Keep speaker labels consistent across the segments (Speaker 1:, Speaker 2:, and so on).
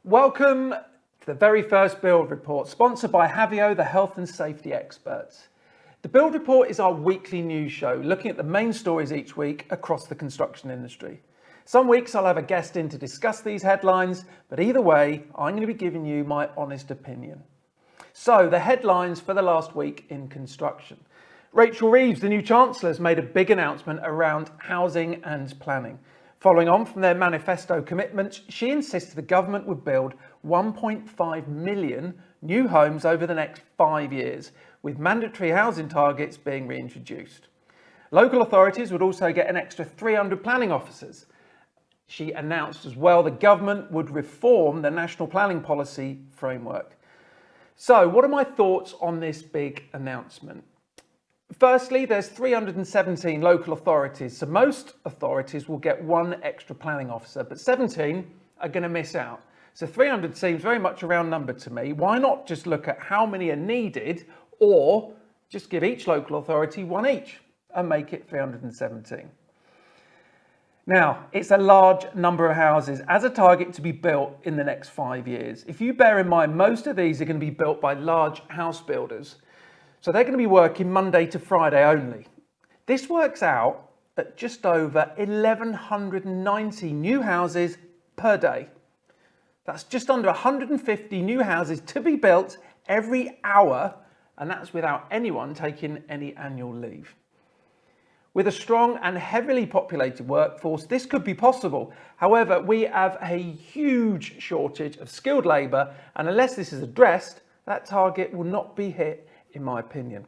Speaker 1: Welcome to the very first Build Report, sponsored by Havio, the health and safety experts. The Build Report is our weekly news show, looking at the main stories each week across the construction industry. Some weeks I'll have a guest in to discuss these headlines, but either way, I'm going to be giving you my honest opinion. So, the headlines for the last week in construction. Rachel Reeves, the new Chancellor, has made a big announcement around housing and planning. Following on from their manifesto commitments, she insisted the government would build 1.5 million new homes over the next 5 years, with mandatory housing targets being reintroduced. Local authorities would also get an extra 300 planning officers. She announced as well the government would reform the national planning policy framework. So, what are my thoughts on this big announcement? Firstly, there's 317 local authorities, so most authorities will get one extra planning officer, but 17 are going to miss out. So 300 seems very much a round number to me. Why not just look at how many are needed, or just give each local authority one each and make it 317? Now, it's a large number of houses as a target to be built in the next 5 years. If you bear in mind, most of these are going to be built by large house builders. So they're going to be working Monday to Friday only. This works out at just over 1,190 new houses per day. That's just under 150 new houses to be built every hour, and that's without anyone taking any annual leave. With a strong and heavily populated workforce, this could be possible. However, we have a huge shortage of skilled labour, and unless this is addressed, that target will not be hit, in my opinion.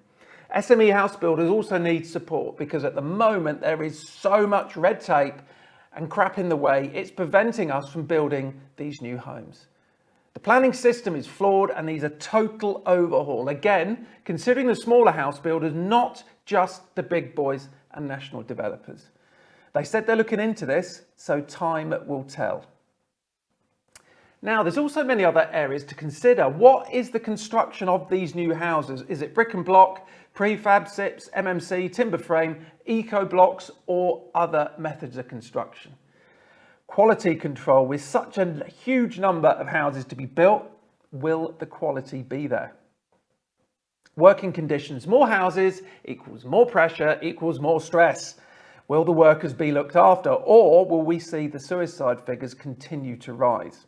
Speaker 1: SME house builders also need support because at the moment there is so much red tape and crap in the way, it's preventing us from building these new homes. The planning system is flawed and needs a total overhaul. Again, considering the smaller house builders, not just the big boys and national developers. They said they're looking into this, so time will tell. Now, there's also many other areas to consider. What is the construction of these new houses? Is it brick and block, prefab, SIPs, MMC, timber frame, eco blocks, or other methods of construction? Quality control. With such a huge number of houses to be built, will the quality be there? Working conditions. More houses equals more pressure equals more stress. Will the workers be looked after, or will we see the suicide figures continue to rise?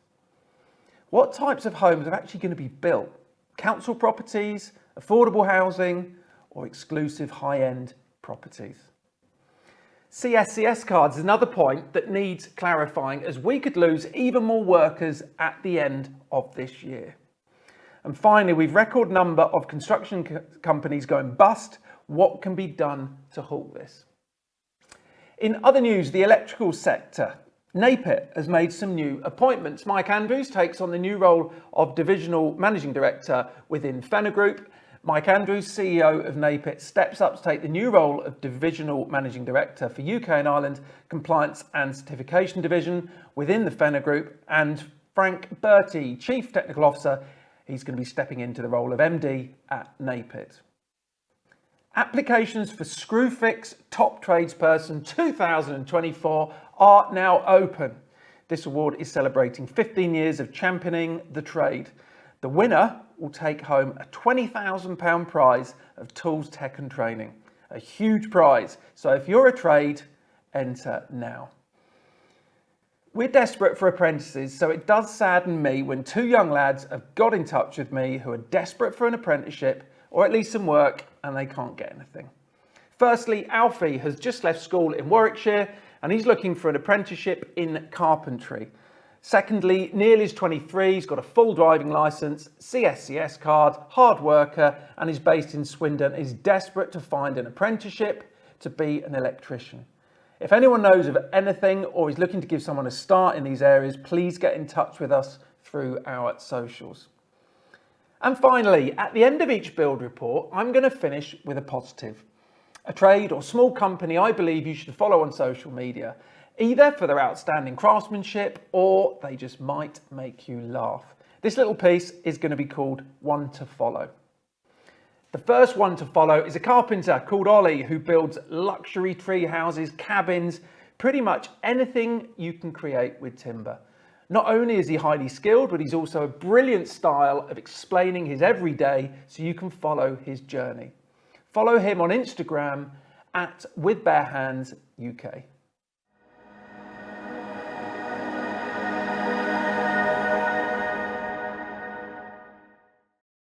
Speaker 1: What types of homes are actually going to be built? Council properties, affordable housing, or exclusive high-end properties? CCS Cards is another point that needs clarifying, as we could lose even more workers at the end of this year. And finally, we've record number of construction companies going bust. What can be done to halt this? In other news, the electrical sector. Napit has made some new appointments. Mike Andrews takes on the new role of Divisional Managing Director within Fenner Group. Mike Andrews, CEO of Napit, steps up to take the new role of Divisional Managing Director for UK and Ireland Compliance and Certification Division within the Fenner Group. And Frank Bertie, Chief Technical Officer, he's going to be stepping into the role of MD at Napit. Applications for Screwfix Top Tradesperson 2024 are now open. This award is celebrating 15 years of championing the trade. The winner will take home a £20,000 prize of tools, tech and training. A huge prize. So if you're a trade, enter now. We're desperate for apprentices, so it does sadden me when two young lads have got in touch with me who are desperate for an apprenticeship or at least some work, and they can't get anything. Firstly, Alfie has just left school in Warwickshire and he's looking for an apprenticeship in carpentry. Secondly, Neil is 23, he's got a full driving licence, CCS card, hard worker, and is based in Swindon. He's desperate to find an apprenticeship to be an electrician. If anyone knows of anything or is looking to give someone a start in these areas, please get in touch with us through our socials. And finally, at the end of each build report, I'm going to finish with a positive. A trade or small company I believe you should follow on social media, either for their outstanding craftsmanship or they just might make you laugh. This little piece is going to be called One to Follow. The first one to follow is a carpenter called Olly who builds luxury tree houses, cabins, pretty much anything you can create with timber. Not only is he highly skilled, but he's also a brilliant style of explaining his everyday so you can follow his journey. Follow him on Instagram at WithBareHandsUK.